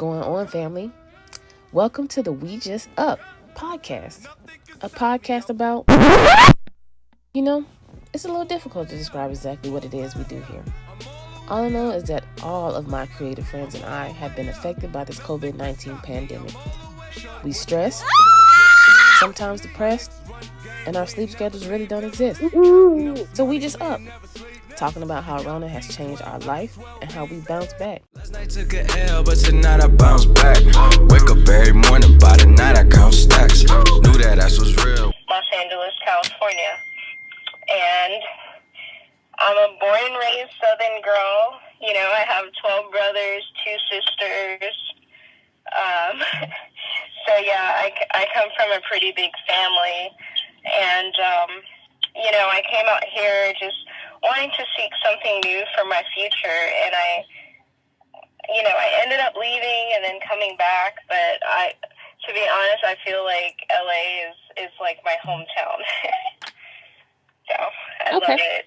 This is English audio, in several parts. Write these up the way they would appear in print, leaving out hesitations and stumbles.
going on, family? Welcome to the We Just Up podcast. A podcast about, it's a little difficult to describe exactly what it is we do here. All I know is that all of my creative friends and I have been affected by this COVID-19 pandemic. We stress, sometimes depressed, and our sleep schedules really don't exist. So we just up, talking about how Rona has changed our life and how we bounce back. Last night took an L, but tonight I bounce back. Wake up every morning, by the night I count stacks. Knew that ass was real. Los Angeles, California. And I'm a born and raised Southern girl. You know, I have 12 brothers, 2 sisters. So yeah, I come from a pretty big family. And, I came out here just wanting to seek something new for my future. And I ended up leaving and then coming back. But to be honest, I feel like LA is like my hometown. So I love it.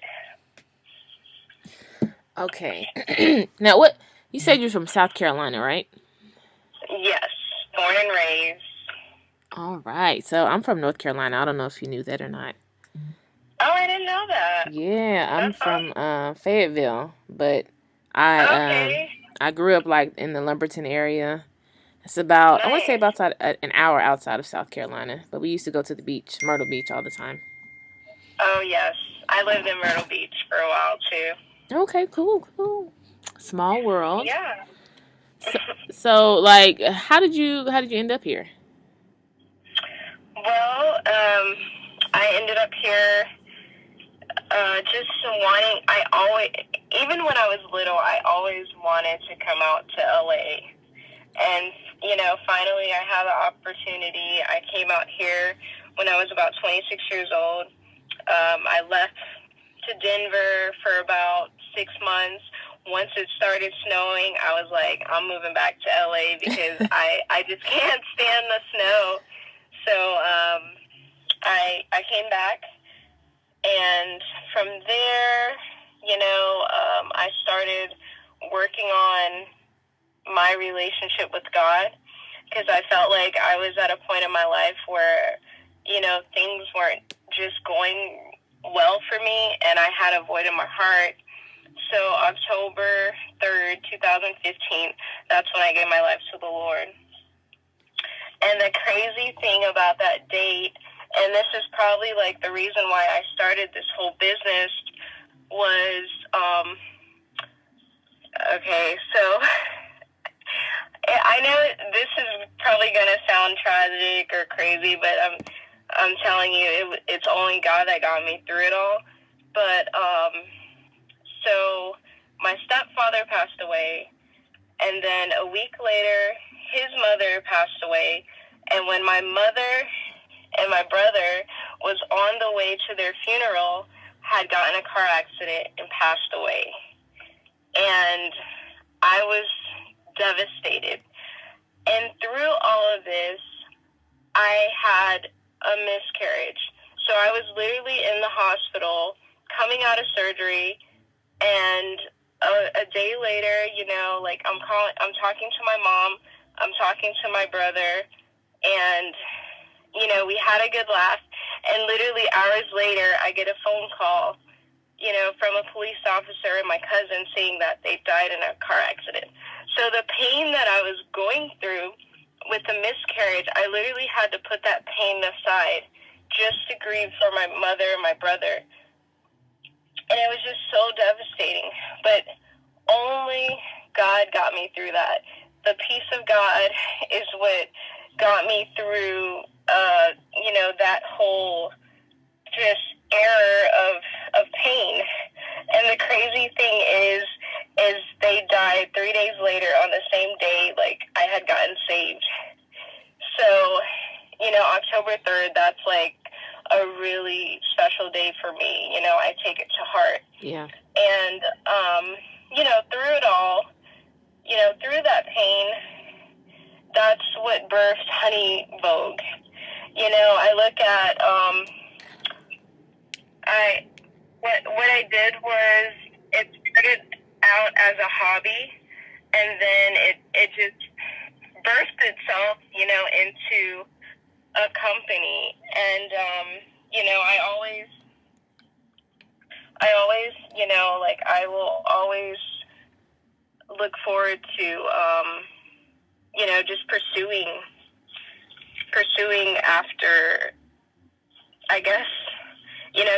Okay. Now, what you said you're from South Carolina, right? Yes, born and raised. All right. So I'm from North Carolina. I don't know if you knew that or not. Oh, I didn't know that. Yeah, I'm That's from awesome. Fayetteville, but Okay. I grew up like in the Lumberton area. It's about I want to say Nice. about an hour outside of South Carolina, but we used to go to the beach, Myrtle Beach, all the time. Oh, yes. I lived in Myrtle Beach for a while, too. Okay, cool. Small world. Yeah. So like, how did you end up here? Well, I ended up here just wanting, even when I was little, I always wanted to come out to LA. And, finally I had the opportunity. I came out here when I was about 26 years old. I left to Denver for about 6 months. Once it started snowing, I was like, I'm moving back to LA because I just can't stand the snow. So I came back, and from there, I started working on my relationship with God, because I felt like I was at a point in my life where, things weren't just going well for me, and I had a void in my heart. So October 3rd, 2015, that's when I gave my life to the Lord. And the crazy thing about that date, and this is probably like the reason why I started this whole business, was, okay, so I know this is probably going to sound tragic or crazy, but I'm telling you, it's only God that got me through it all. But, so my stepfather passed away, and then a week later, his mother passed away. And when my mother and my brother was on the way to their funeral, had gotten a car accident and passed away. And I was devastated. And through all of this, I had a miscarriage. So I was literally in the hospital coming out of surgery, and a day later, I'm talking to my mom, I'm talking to my brother, and, we had a good laugh. And literally hours later, I get a phone call, from a police officer and my cousin saying that they died in a car accident. So the pain that I was going through with the miscarriage, I literally had to put that pain aside just to grieve for my mother and my brother. And it was just so devastating. But only God got me through that. The peace of God is what got me through, that whole just era of pain. And the crazy thing is they died 3 days later on the same day, like, I had gotten saved. So, October 3rd, that's like a really special day for me. I take it to heart. Yeah. And, through it all, through that pain, that's what birthed Honey Vogue. I look at, what I did was, it started out as a hobby, and then it just birthed itself, into a company. And, I always, like, I will always look forward to, just pursuing after, I guess,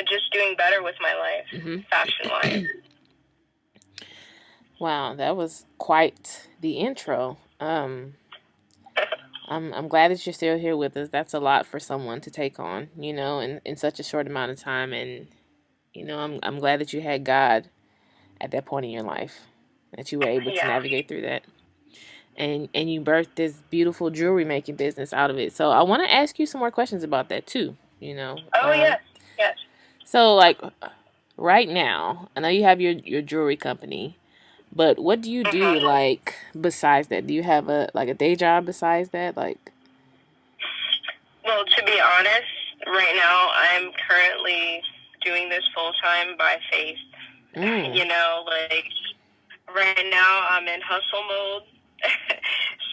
just doing better with my life, fashion-wise. Wow, that was quite the intro. I'm glad that you're still here with us. That's a lot for someone to take on, in such a short amount of time. And, I'm glad that you had God at that point in your life, that you were able to navigate through that. And you birthed this beautiful jewelry making business out of it. So I want to ask you some more questions about that too, Oh, yes. So, like, right now, I know you have your jewelry company, but what do you do, like, besides that? Do you have a day job besides that? Like, well, to be honest, right now I'm currently doing this full-time by faith. Like, right now I'm in hustle mode.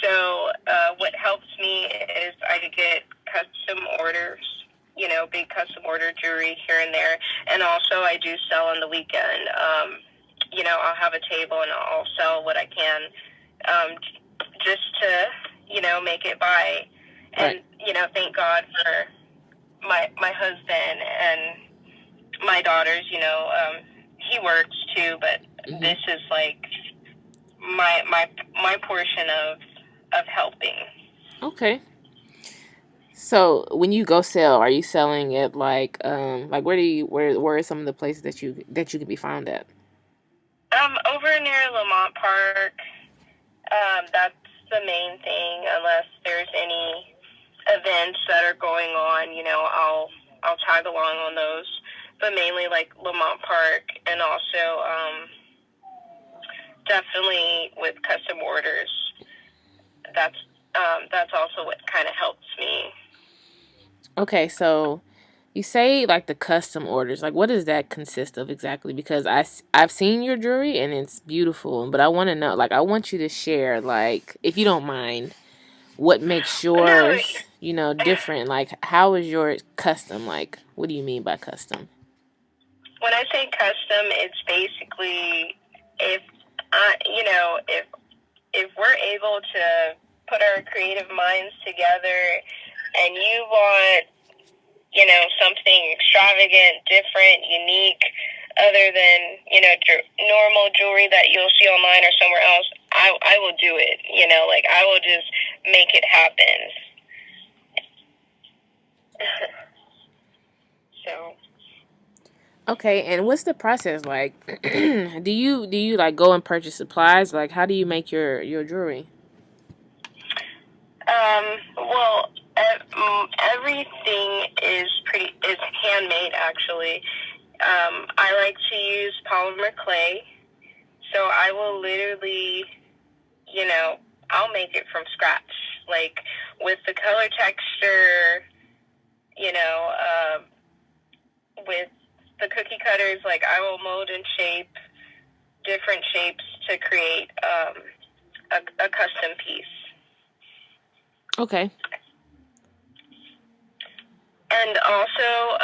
So what helps me is I get custom orders, big custom order jewelry here and there. And also I do sell on the weekend. I'll have a table and I'll sell what I can, just to, make it by. And, thank God for my husband and my daughters. He works too, but this is like my portion of helping. Okay. So when you go sell, are you selling at like where are some of the places that you can be found at? Over near Lamont Park. That's the main thing. Unless there's any events that are going on, I'll tag along on those. But mainly like Lamont Park, and also definitely with custom orders. That's also what kind of helps me. Okay, so you say like the custom orders. Like, what does that consist of exactly? Because I've seen your jewelry and it's beautiful, but I want to know. Like, I want you to share, like, if you don't mind, what makes yours, different. Like, how is yours custom? Like, what do you mean by custom? When I say custom, it's basically if we're able to put our creative minds together, and you want, something extravagant, different, unique, other than, normal jewelry that you'll see online or somewhere else, I will do it, like I will just make it happen. So. Okay, and what's the process like? do you like go and purchase supplies? Like, how do you make your jewelry? Well, everything is handmade, actually. I like to use polymer clay, so I will literally, I'll make it from scratch, like with the color texture, with the cookie cutters, like I will mold and shape different shapes to create a custom piece. Okay. And also,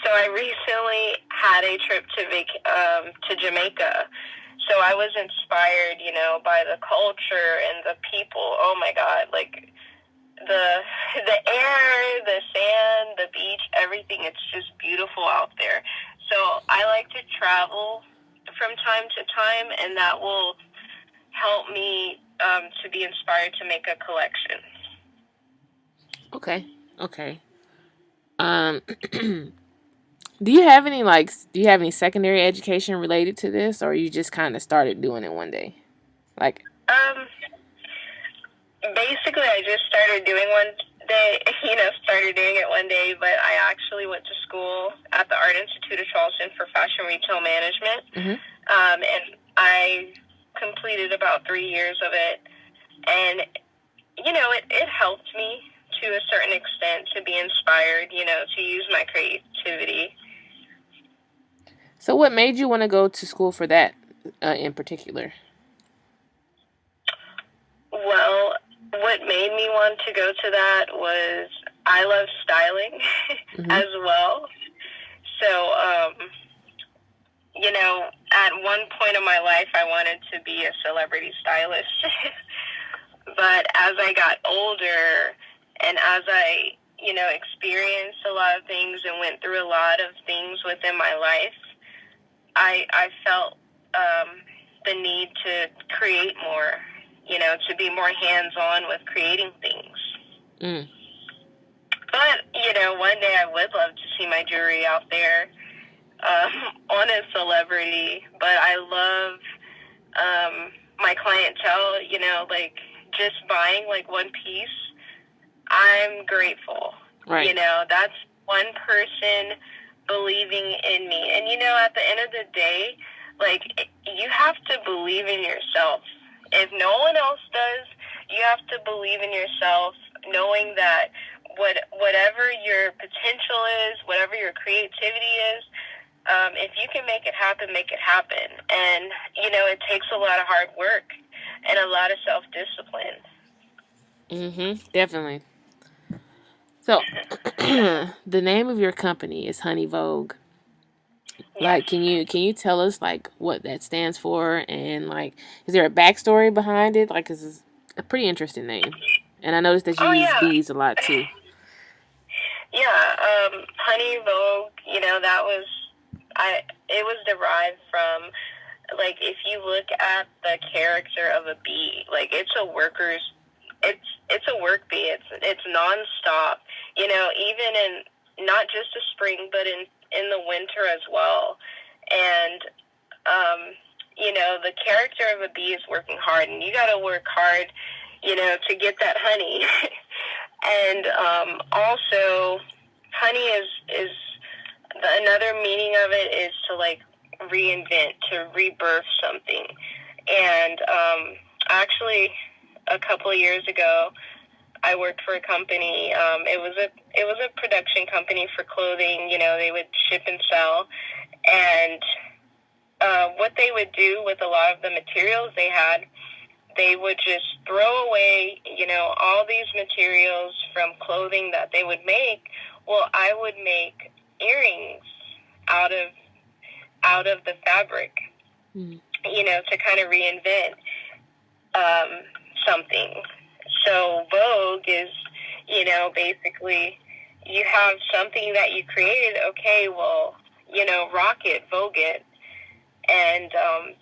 so I recently had a trip to Jamaica. So I was inspired, by the culture and the people. Oh my God, like the air, the sand, the beach, everything. It's just beautiful out there. So I like to travel from time to time, and that will help me to be inspired to make a collection. Okay. Do you have any secondary education related to this, or you just kind of started doing it one day? Like, basically I just started doing it one day, but I actually went to school at the Art Institute of Charleston for fashion retail management. And I completed about 3 years of it, and it helped me to a certain extent to be inspired, to use my creativity. So what made you want to go to school for that in particular? Well, made me want to go to that was I love styling as well. So, at one point in my life, I wanted to be a celebrity stylist. But as I got older and as I, experienced a lot of things and went through a lot of things within my life, I felt the need to create more, to be more hands-on with creating things. Mm. But, one day I would love to see my jewelry out there on a celebrity. But I love my clientele, just buying, one piece. I'm grateful. Right. That's one person believing in me. And, at the end of the day, you have to believe in yourself. If no one else does, you have to believe in yourself, knowing that whatever your potential is, whatever your creativity is, if you can make it happen, make it happen. And, it takes a lot of hard work and a lot of self-discipline. Definitely. So, the name of your company is Honey Vogue. Yes. Can you tell us what that stands for, and is there a backstory behind it? This is a pretty interesting name, and I noticed that you use bees a lot too. Yeah, Honey Vogue. That was it was derived from if you look at the character of a bee, it's a worker's. It's a work bee. It's nonstop. Even in not just the spring, but in the winter as well. And the character of a bee is working hard, and you got to work hard, to get that honey. And also, honey is another meaning of it is to reinvent, to rebirth something. And actually, a couple of years ago, I worked for a company. It was a production company for clothing. They would ship and sell, and what they would do with a lot of the materials they had, they would just throw away, all these materials from clothing that they would make. Well, I would make earrings out of the fabric, to kind of reinvent something. So Vogue is, basically you have something that you created. Okay, well, rock it, Vogue it. And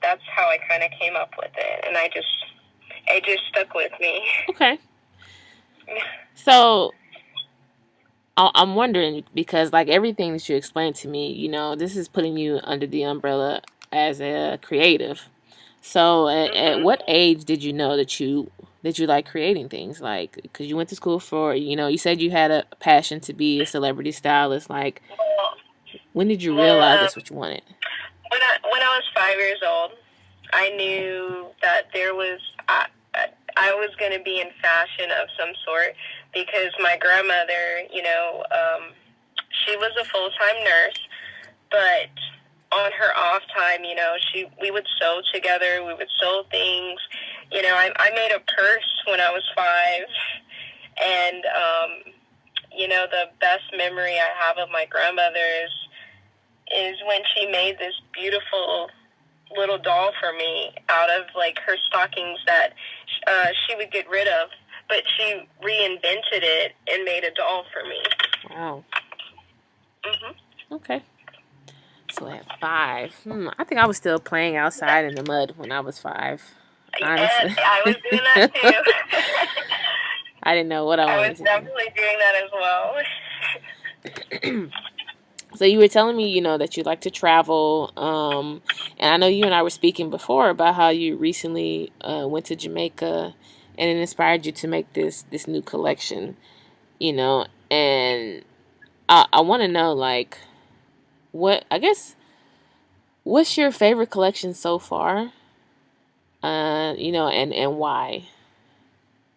that's how I kind of came up with it. And it just stuck with me. Okay. So I'm wondering, because everything that you explained to me, this is putting you under the umbrella as a creative. So at what age did you know that you like creating things? Because you went to school for, you said you had a passion to be a celebrity stylist. When did you realize that's what you wanted? When I was 5 years old, I knew that I was going to be in fashion of some sort, because my grandmother, she was a full-time nurse, but on her off time, we would sew together. We would sew things. I made a purse when I was 5, and the best memory I have of my grandmother is when she made this beautiful little doll for me out of her stockings that she would get rid of, but she reinvented it and made a doll for me. Wow. Okay. So at 5, I think I was still playing outside in the mud when I was 5. Honestly, yes, I was doing that too. I didn't know what I wanted to do. I was definitely doing that as well. So you were telling me, that you like to travel, and I know you and I were speaking before about how you recently went to Jamaica, and it inspired you to make this new collection, and I want to know, what's your favorite collection so far, and why?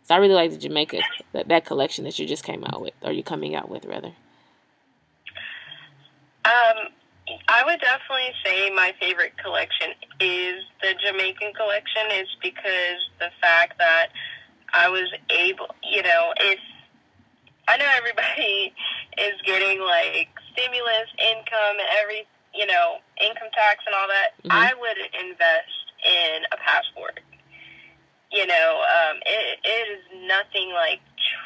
So I really like the Jamaica, that collection that you just came out with, or you're coming out with, rather. I would definitely say my favorite collection is the Jamaican collection. Is because the fact that I was able, if I know everybody is getting like stimulus income and income tax and all that, Mm-hmm. I would invest in a passport. It is nothing like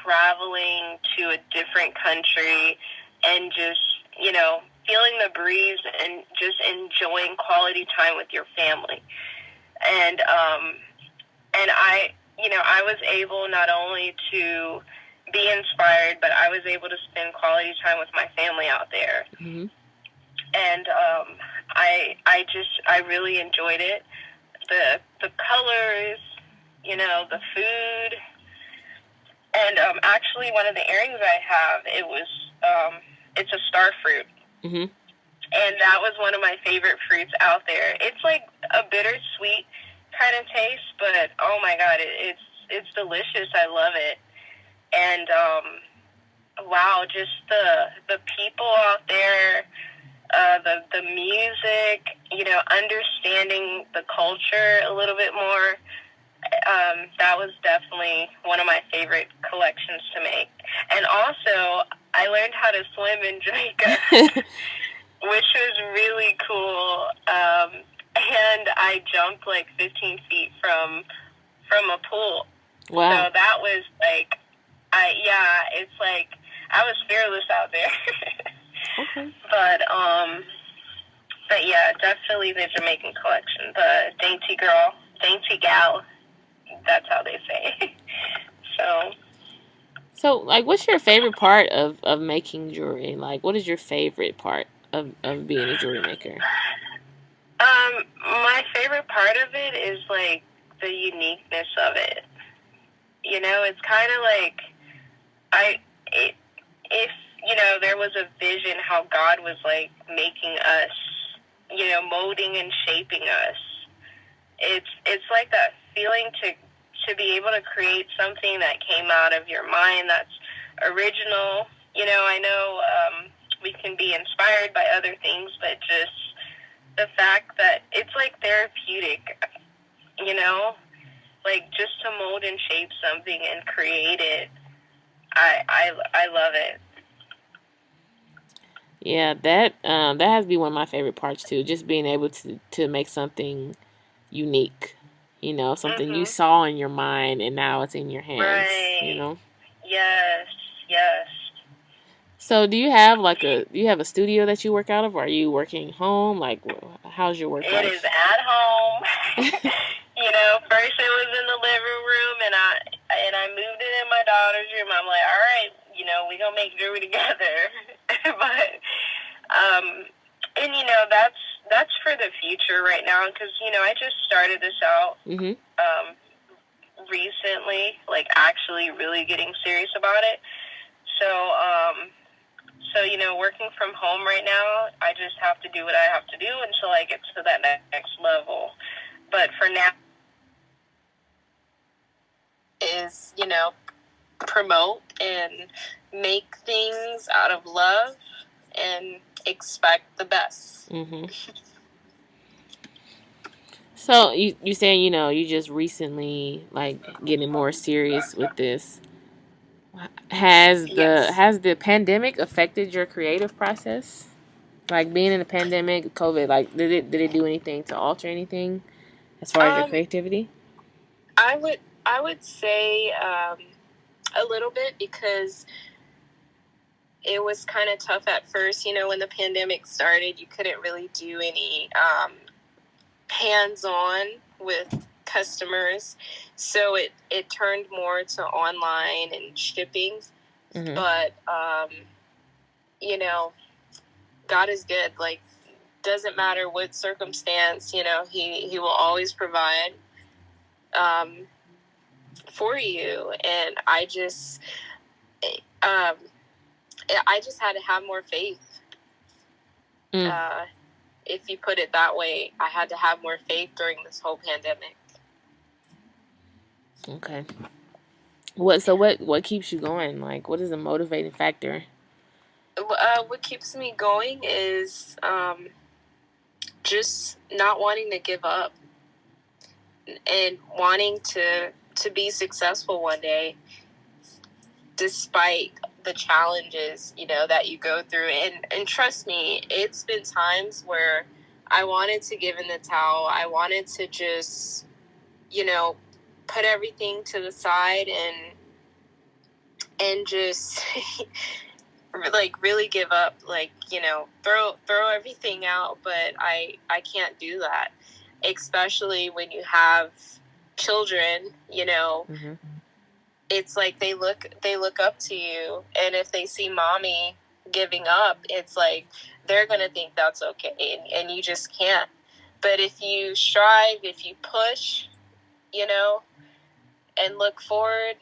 traveling to a different country and just, feeling the breeze and just enjoying quality time with your family. And I was able not only to be inspired, but I was able to spend quality time with my family out there. Mm-hmm. And I really enjoyed it. The colors, the food, and actually one of the earrings I have, it's a star fruit. Mm-hmm. And that was one of my favorite fruits out there. It's like a bittersweet kind of taste, but oh my God, it's delicious. I love it. And wow, just the people out there, the music, understanding the culture a little bit more. That was definitely one of my favorite collections to make. And also, I learned how to swim in Jamaica, which was really cool. And I jumped like 15 feet from a pool. Wow. So that was like, it's like I was fearless out there. Okay. But yeah, definitely the Jamaican collection, the dainty girl, dainty gal. That's how they say. So, like, what's your favorite part of making jewelry? Like, what is your favorite part of being a jewelry maker? My favorite part of it is like the uniqueness of it. It's kind of like if there was a vision how God was like making us, molding and shaping us. It's like that feeling to be able to create something that came out of your mind that's original. I know we can be inspired by other things, but just the fact that it's like therapeutic, like just to mold and shape something and create it. I love it. Yeah, that has to be one of my favorite parts too. Just being able to make something unique, something Mm-hmm. you saw in your mind and now it's in your hands. Right. Yes. So, do you have a studio that you work out of, or are you working home? Like, how's your work life? It is at home. First it was in the living room, and I moved it in my daughter's room. I'm like, all right, we gonna make jewelry together. But and that's for the future right now, because I just started this out. Mm-hmm. Recently, like actually really getting serious about it. So working from home right now, I just have to do what I have to do until I get to that next level. But for now, is promote and make things out of love and expect the best. Mm-hmm. So you saying you just recently like getting more serious with this. Has the pandemic affected your creative process? Like being in a pandemic, COVID, like did it do anything to alter anything as far as your creativity? I would say a little bit, because it was kind of tough at first. When the pandemic started, you couldn't really do any hands-on with customers, so it turned more to online and shipping. Mm-hmm. But God is good. Like, doesn't matter what circumstance, he will always provide for you. And I just had to have more faith. If you put it that way, I had to have more faith during this whole pandemic. Okay. What keeps you going? Like, what is the motivating factor? What keeps me going is just not wanting to give up and wanting to to be successful one day, despite the challenges, you know, that you go through. And trust me, it's been times where I wanted to give in the towel. I wanted to just, you know, put everything to the side and just like really give up, like, you know, throw everything out. But I can't do that, especially when you have children, you know. Mm-hmm. It's like they look up to you, and if they see mommy giving up, it's like they're gonna think that's okay, and you just can't. But if you strive, if you push, you know, and look forward,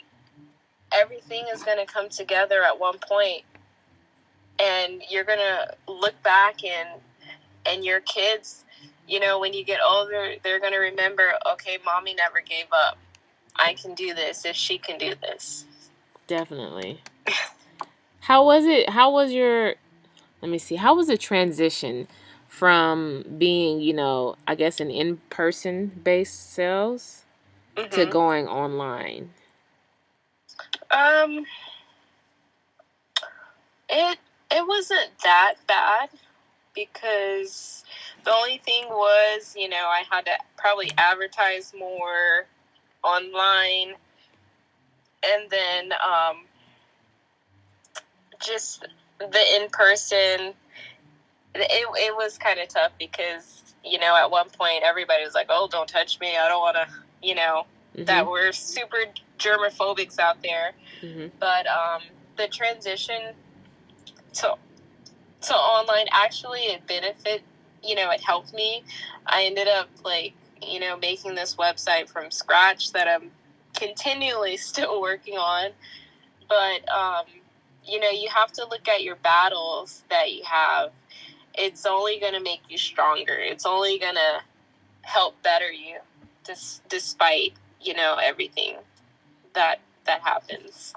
everything is gonna come together at one point, and you're gonna look back, and your kids, you know, when you get older, they're gonna remember, okay, mommy never gave up. I can do this if she can do this. Definitely. How was it? How was your, let me see, how was the transition from being, you know, I guess an in-person based sales to going online? It wasn't that bad, because the only thing was, you know, I had to probably advertise more online, and then just the in-person, it was kind of tough, because, you know, at one point everybody was like, oh, don't touch me, I don't want to, you know, that we're super germophobics out there. But the transition to online, actually, it benefit, you know, it helped me. I ended up, like, you know, making this website from scratch that I'm continually still working on. But you know, you have to look at your battles that you have. It's only going to make you stronger. It's only going to help better you, despite, you know, everything that happens.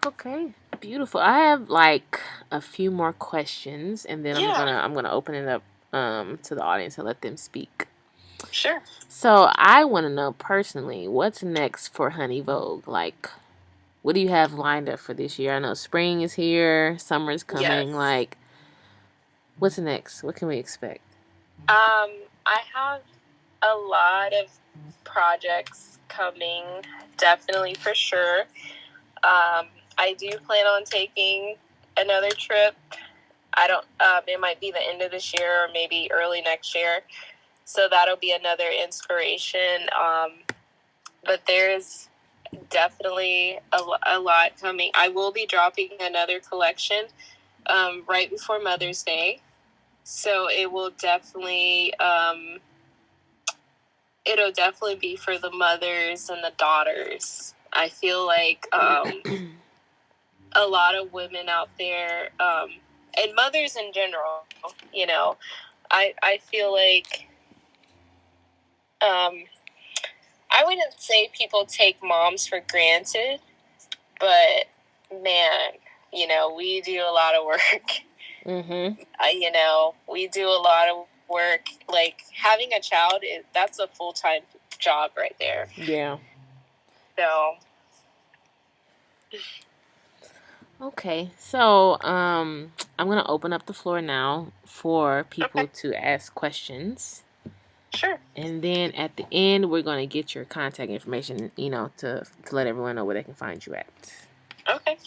Okay, beautiful. I have like a few more questions, and then I'm gonna open it up to the audience and let them speak. Sure. So I want to know personally, what's next for Honey Vogue? Like, what do you have lined up for this year? I know spring is here, summer's coming. Yes. Like, what's next? What can we expect? I have a lot of projects coming, definitely, for sure. I do plan on taking another trip. I don't, it might be the end of this year or maybe early next year. So that'll be another inspiration. But there's definitely a lot coming. I will be dropping another collection right before Mother's Day. So it will definitely, it'll definitely be for the mothers and the daughters. I feel like a lot of women out there, and mothers in general, you know, I feel like I wouldn't say people take moms for granted, but man, you know, we do a lot of work. You know, we do a lot of work. Like, having a child, that's a full-time job right there. Yeah. So. Okay, so I'm gonna open up the floor now for people to ask questions. Sure. And then at the end, we're gonna get your contact information, you know, to let everyone know where they can find you at. Okay.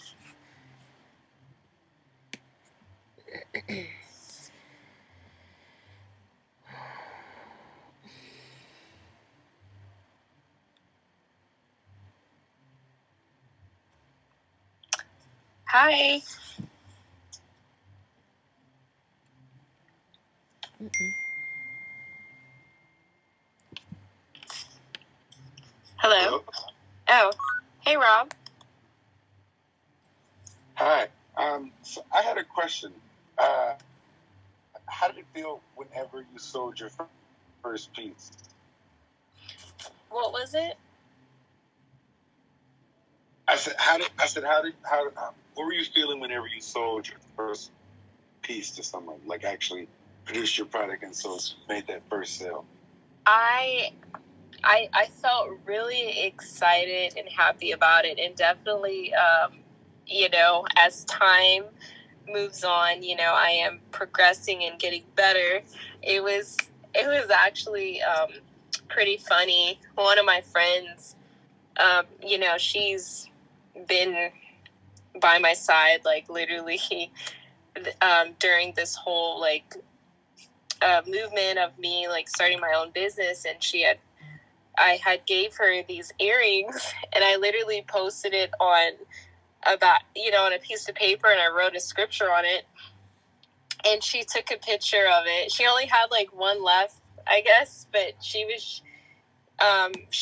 Hi. Hello. Oh, hey, Rob. Hi. So I had a question. How did it feel whenever you sold your first piece? What was it? What were you feeling whenever you sold your first piece to someone, like actually produced your product and so made that first sale? I I felt really excited and happy about it, and definitely, as time moves on, I am progressing and getting better. It was actually pretty funny. One of my friends, she's been by my side, like, literally, during this whole, like, movement of me, like, starting my own business, and I had gave her these earrings, and I literally posted it on a piece of paper, and I wrote a scripture on it, and she took a picture of it. She only had like one left, I guess, but she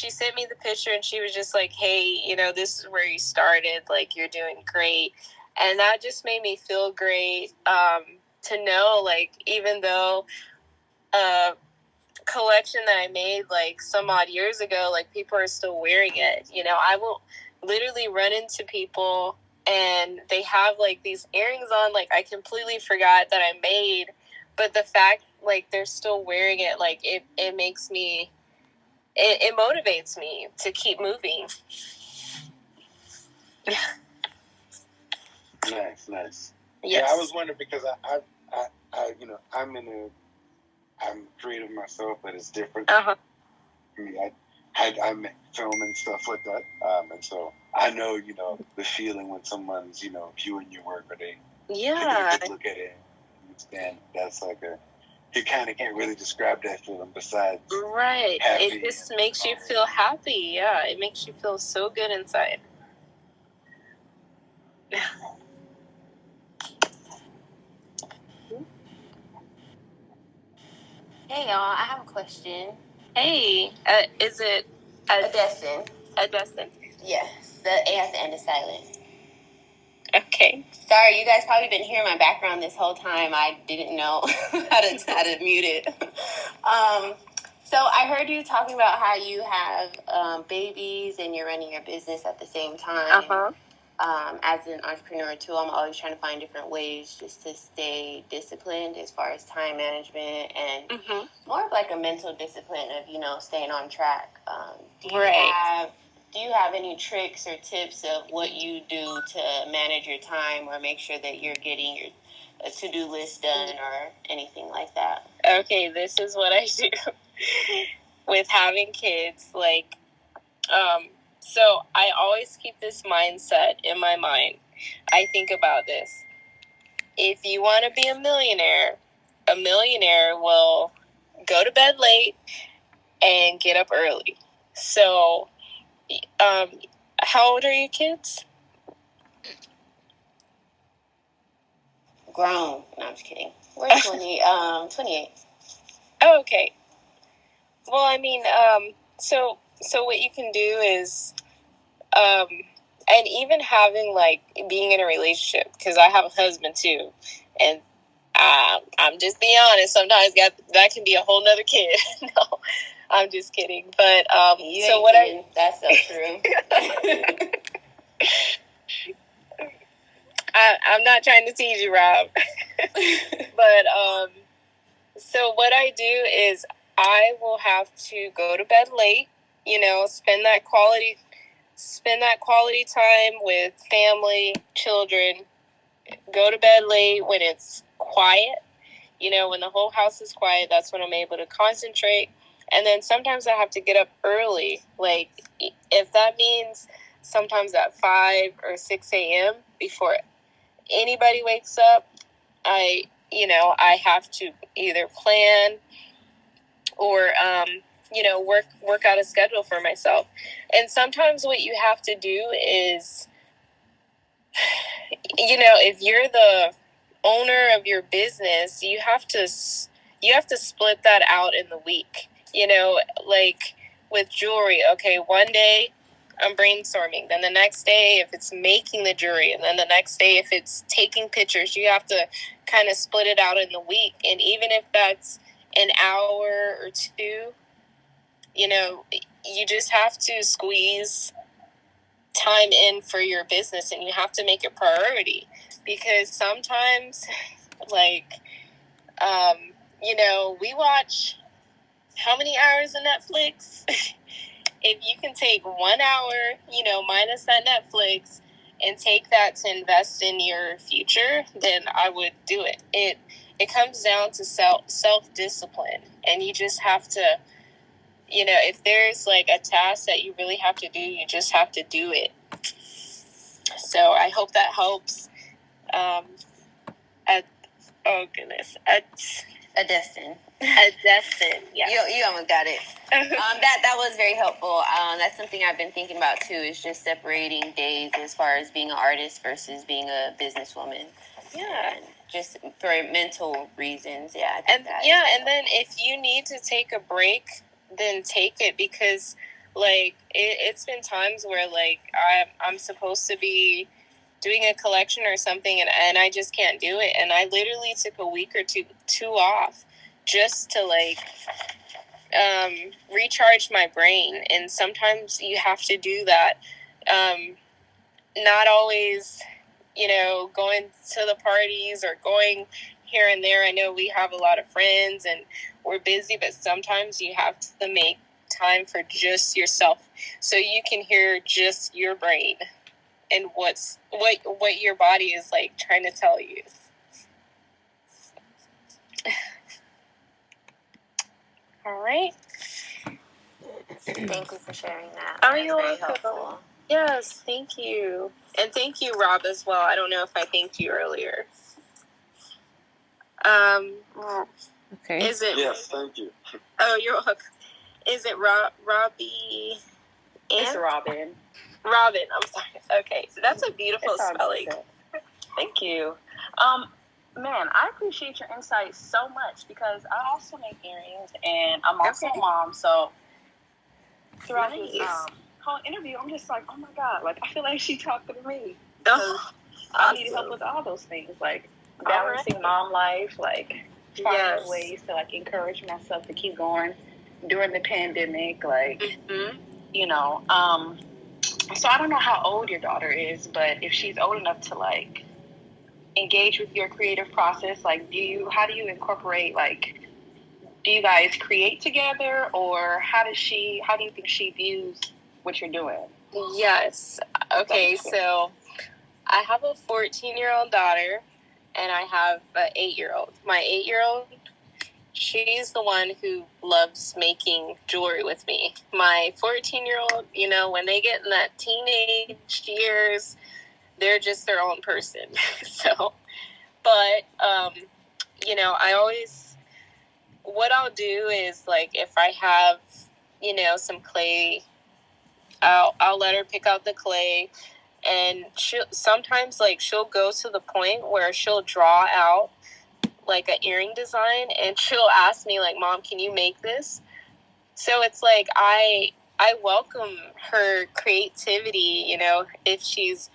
sent me the picture, and she was just like, hey, this is where you started, like, you're doing great. And that just made me feel great, to know, like, even though collection that I made like some odd years ago, like, people are still wearing it. I will literally run into people and they have like these earrings on, like, I completely forgot that I made, but the fact, like, they're still wearing it, like, it makes me, it motivates me to keep moving. Nice. Yes. Yeah, I was wondering because I'm creative myself, but it's different. Uh-huh. I mean, I make film and stuff like that, and so I know, the feeling when someone's, viewing your work, or they take a good look at it. And that's like you kind of can't really describe that feeling besides right. happy. It just makes you feel happy. Yeah, it makes you feel so good inside. Hey y'all, I have a question. Hey, is it Destin? Destin? Yes, the A at the end is silent. Okay. Sorry, you guys probably been hearing my background this whole time. I didn't know how to mute it. So I heard you talking about how you have babies and you're running your business at the same time. Uh-huh. As an entrepreneur too, I'm always trying to find different ways just to stay disciplined as far as time management and more of like a mental discipline of, staying on track. Do you have any tricks or tips of what you do to manage your time or make sure that you're getting your to-do list done or anything like that? Okay, this is what I do with having kids. Like, so I always keep this mindset in my mind. I think about this. If you want to be a millionaire will go to bed late and get up early. So, how old are your kids? Grown. No, I'm just kidding. We're 28. Oh, okay. Well, I mean, so what you can do is, and even having, like, being in a relationship, because I have a husband too, and I'm just being honest, sometimes that can be a whole nother kid. No, I'm just kidding. But, that's so true. I'm not trying to tease you, Rob. But, so what I do is I will have to go to bed late, spend that quality time with family, children, go to bed late when it's quiet. When the whole house is quiet, that's when I'm able to concentrate. And then sometimes I have to get up early. Like, if that means sometimes at 5 or 6 a.m. before anybody wakes up, I have to either plan or, work out a schedule for myself. And sometimes what you have to do is, if you're the owner of your business, you have to split that out in the week. Like with jewelry, okay, one day I'm brainstorming, then the next day if it's making the jewelry, and then the next day if it's taking pictures, you have to kind of split it out in the week. And even if that's an hour or two, you just have to squeeze time in for your business, and you have to make it priority, because sometimes, like, we watch how many hours of Netflix? If you can take 1 hour, minus that Netflix, and take that to invest in your future, then I would do it. It comes down to self-discipline, and you just have to, if there's like a task that you really have to do, you just have to do it. So I hope that helps. A destin. Yeah. You almost got it. That was very helpful. That's something I've been thinking about too, is just separating days as far as being an artist versus being a businesswoman. Yeah. And just for mental reasons. Yeah. And then if you need to take a break, then take it, because like it's been times where like I'm supposed to be doing a collection or something, and I just can't do it, and I literally took a week or two off just to like recharge my brain. And sometimes you have to do that. Not always, going to the parties or going here and there. I know we have a lot of friends and we're busy, but sometimes you have to make time for just yourself, so you can hear just your brain and what your body is like trying to tell you. All right. Thank you for sharing that. Oh, you're very welcome. helpful. Yes, thank you. And thank you, Rob, as well. I don't know if I thanked you earlier. Okay. Is it? Yes, thank you. Oh, you're welcome. Is it Robbie? It's Robin. Robin, I'm sorry. Okay, so that's a beautiful spelling. Thank you. Man, I appreciate your insight so much, because I also make earrings and I'm also a mom. So throughout this whole interview, I'm just like, oh my God, like I feel like she talking to me. Because I need help with all those things, like balancing mom life, like finding ways to like encourage myself to keep going during the pandemic, like so I don't know how old your daughter is, but if she's old enough to like engage with your creative process, like how do you incorporate, like, do you guys create together, or how do you think she views what you're doing? Yes. Okay, so I have a 14-year-old daughter and I have an 8-year-old. My 8-year-old, she's the one who loves making jewelry with me. My 14-year-old, when they get in that teenage years, they're just their own person. So, but, what I'll do is, like, if I have, some clay, I'll let her pick out the clay, and she'll go to the point where she'll draw out like an earring design, and she'll ask me like, Mom, can you make this? So it's like, I welcome her creativity, if she's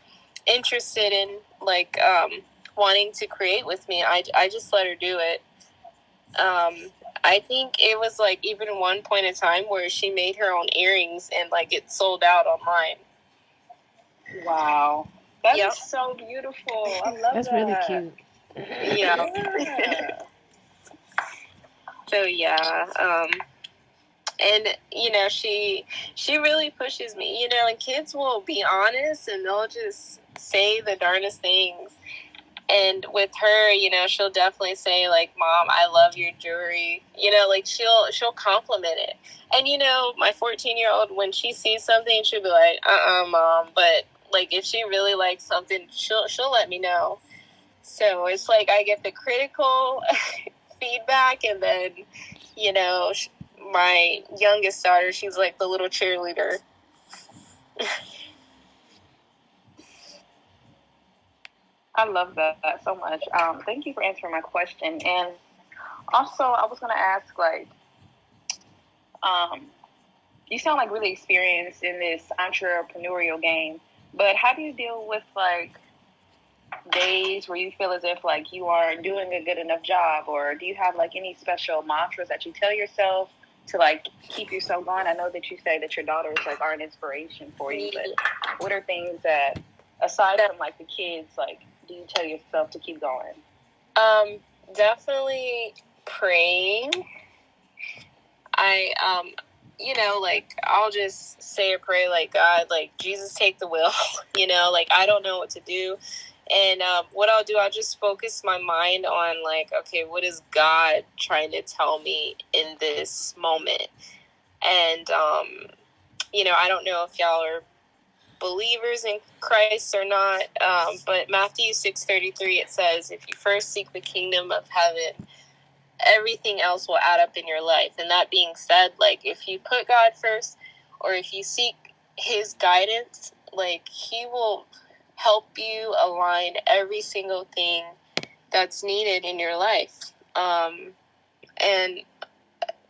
interested in like wanting to create with me, I just let her do it. I think it was like even one point in time where she made her own earrings and like it sold out online. Wow. That is so beautiful. I love That's that. really cute. Yeah. So and she really pushes me, and kids will be honest and they'll just say the darndest things. And with her, she'll definitely say like, Mom, I love your jewelry. Like she'll compliment it. And my 14-year-old, when she sees something, she'll be like, Mom. But like if she really likes something, she'll let me know. So it's like I get the critical feedback, and then my youngest daughter, she's like the little cheerleader. I love that so much. Thank you for answering my question. And also, I was going to ask, like, you sound like really experienced in this entrepreneurial game, but how do you deal with like days where you feel as if like you aren't doing a good enough job, or do you have like any special mantras that you tell yourself to like keep yourself going? I know that you say that your daughters like are an inspiration for you, but what are things that, aside from like the kids, like, do you tell yourself to keep going? Definitely praying. like, I'll just say a prayer, like, God, like, Jesus, take the wheel, like, I don't know what to do. And what I'll do, I'll just focus my mind on, like, okay, what is God trying to tell me in this moment? And, I don't know if y'all are believers in Christ or not, but Matthew 6:33, it says, if you first seek the kingdom of heaven, everything else will add up in your life. And that being said, like, if you put God first, or if you seek his guidance, like, he will help you align every single thing that's needed in your life. And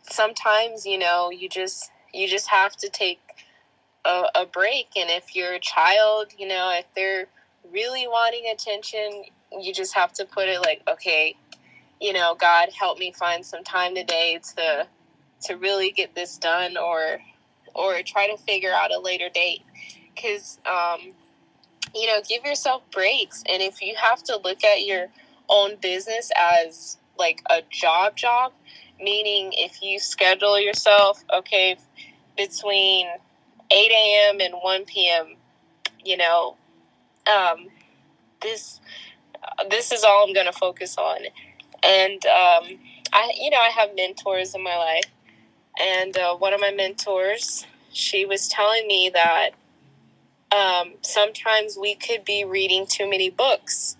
sometimes, you just have to take a break. And if your child, if they're really wanting attention, you just have to put it like, okay, God, help me find some time today to really get this done, or try to figure out a later date. Because, give yourself breaks. And if you have to look at your own business as like a job, meaning if you schedule yourself, okay, between 8 a.m. and 1 p.m., this is all I'm going to focus on. And I have mentors in my life, and one of my mentors, she was telling me that sometimes we could be reading too many books.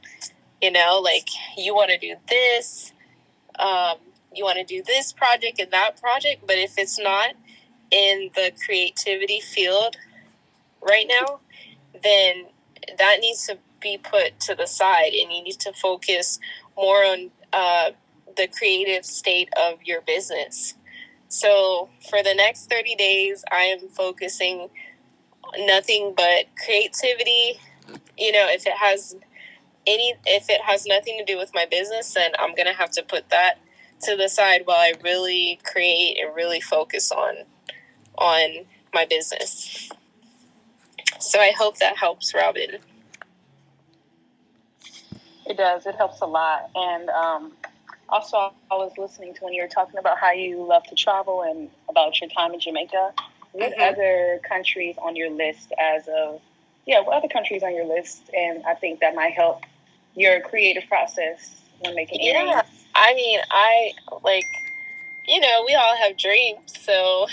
Like, you want to do this, you want to do this project and that project, but if it's not in the creativity field right now, then that needs to be put to the side, and you need to focus more on the creative state of your business. So for the next 30 days, I am focusing nothing but creativity. If it has nothing to do with my business, then I'm going to have to put that to the side while I really create and really focus on my business. So I hope that helps, Robin. It does. It helps a lot. And also, I was listening to when you were talking about how you love to travel and about your time in Jamaica. What other countries on your list what other countries on your list? And I think that might help your creative process when making earrings. Yeah, I mean, we all have dreams. So,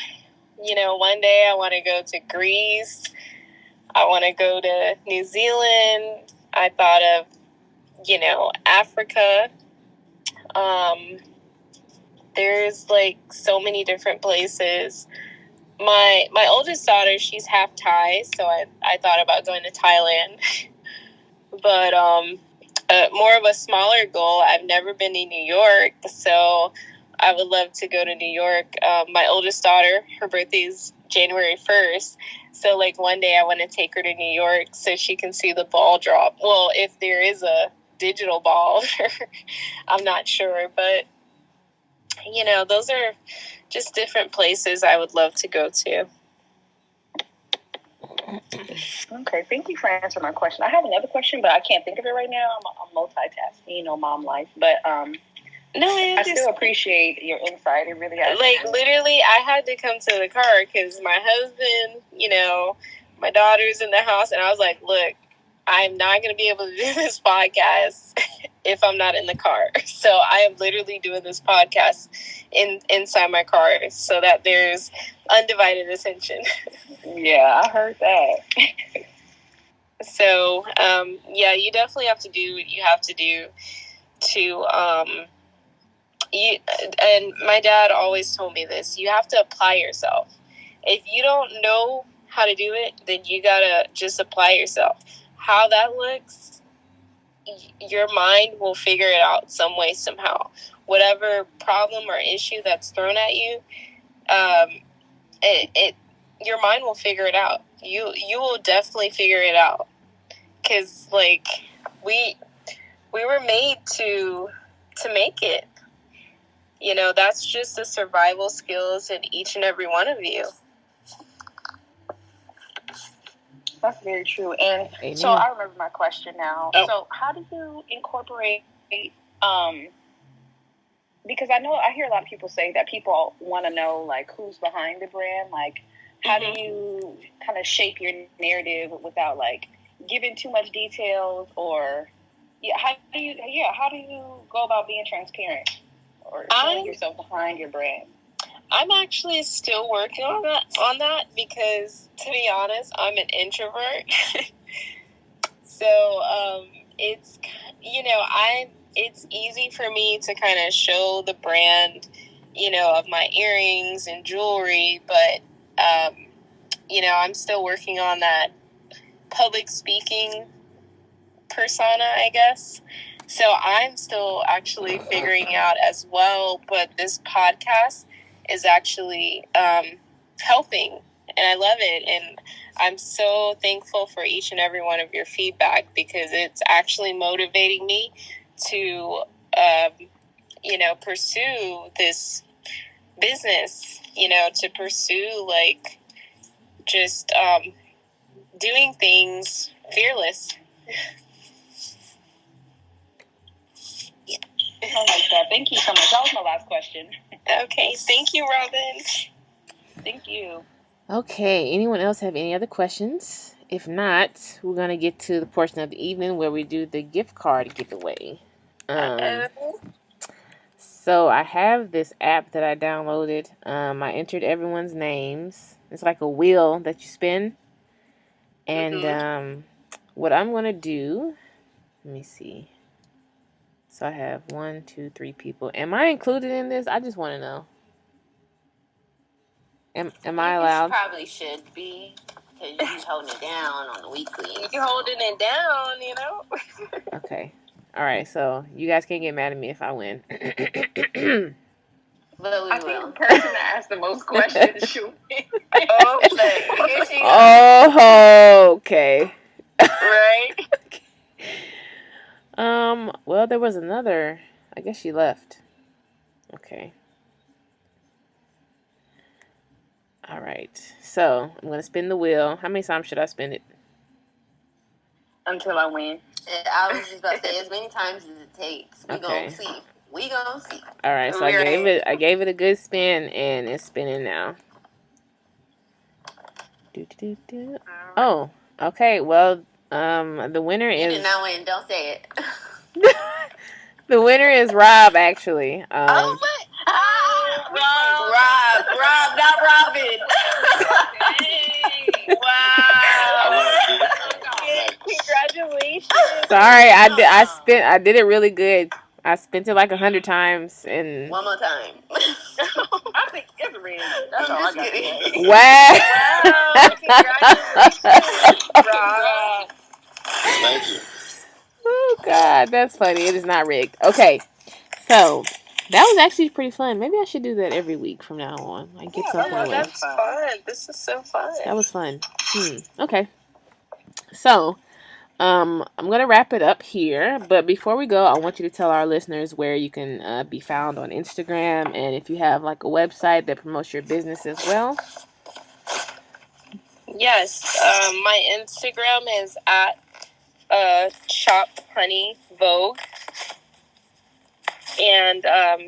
one day I want to go to Greece. I want to go to New Zealand. I thought of, Africa. There's like so many different places. My oldest daughter, she's half Thai, so I thought about going to Thailand. But more of a smaller goal, I've never been to New York, so I would love to go to New York. My oldest daughter, her birthday's January 1st, so like one day I want to take her to New York so she can see the ball drop. Well, if there is a digital ball, I'm not sure, but those are just different places I would love to go to. Okay, thank you for answering my question. I have another question, but I can't think of it right now. I'm multitasking, mom life. But I still appreciate your insight. It really has. Like, literally, I had to come to the car because my husband, my daughter's in the house, and I was like, look, I'm not going to be able to do this podcast if I'm not in the car. So I am literally doing this podcast inside my car so that there's undivided attention. Yeah, I heard that. So, you definitely have to do what you have to do to, and my dad always told me this, you have to apply yourself. If you don't know how to do it, then you gotta just apply yourself. How that looks, your mind will figure it out some way, somehow. Whatever problem or issue that's thrown at you, your mind will figure it out. You will definitely figure it out. Because, like, we were made to make it. That's just the survival skills in each and every one of you. That's very true. And Amen. So I remember my question now. Oh. So how do you incorporate because I hear a lot of people say that people want to know, like, who's behind the brand. Like, how do you kind of shape your narrative without, like, giving too much details, or how do you go about being transparent or showing yourself behind your brand? I'm actually still working on that because, to be honest, I'm an introvert. So it's, it's easy for me to kind of show the brand, of my earrings and jewelry, but I'm still working on that public speaking persona, I guess. So I'm still actually figuring out as well, but this podcast is actually helping, and I love it, and I'm so thankful for each and every one of your feedback, because it's actually motivating me to pursue this business, to pursue, like, just doing things fearless. I like that. Thank you so much. That was my last question. Okay. Thank you, Robin. Thank you. Okay. Anyone else have any other questions? If not, we're going to get to the portion of the evening where we do the gift card giveaway. So I have this app that I downloaded. I entered everyone's names. It's like a wheel that you spin. And what I'm going to do, let me see. So I have 1, 2, 3 people. Am I included in this? I just want to know. Am I allowed? You probably should be, because you're holding it down on the weekly. You're holding it down, Okay. All right. So you guys can't get mad at me if I win. But we I will. think the person that asked the most questions should win. Oh, okay. Right? Okay. Well, there was another. I guess she left. Okay. All right. So I'm gonna spin the wheel. How many times should I spin it? Until I win. I was just about to say, as many times as it takes. We Okay. gonna see. All right. So I gave it a good spin, and it's spinning now. Oh. Okay. Well, the winner is. You did not win. Don't say it. The winner is Rob, actually. Rob, not Robin. Wow. Congratulations. Sorry, I did it really good. I spent it like 100 times and. One more time. I think it's rigged. That's all I got to say. Wow. Congratulations, Rob. Thank you. Oh, God, that's funny. It is not rigged. Okay, so that was actually pretty fun. Maybe I should do that every week from now on. I get something away. That's fun. This is so fun. That was fun. Okay. So, I'm going to wrap it up here. But before we go, I want you to tell our listeners where you can be found on Instagram. And if you have like a website that promotes your business as well. Yes. My Instagram is at Shop Honey Vogue. And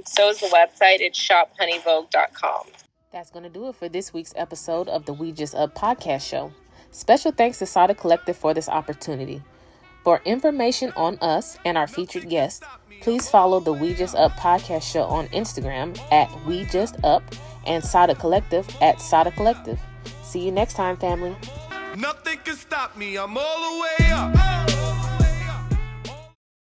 so is the website. It's shophoneyvogue.com. That's going to do it for this week's episode of the We Just Up podcast show. Special thanks to Sada Collective for this opportunity. For information on us and our featured guests, please follow the We Just Up podcast show on Instagram at We Just Up and Sada Collective at Sada Collective. See you next time, family. Nothing can stop me, I'm all the way up.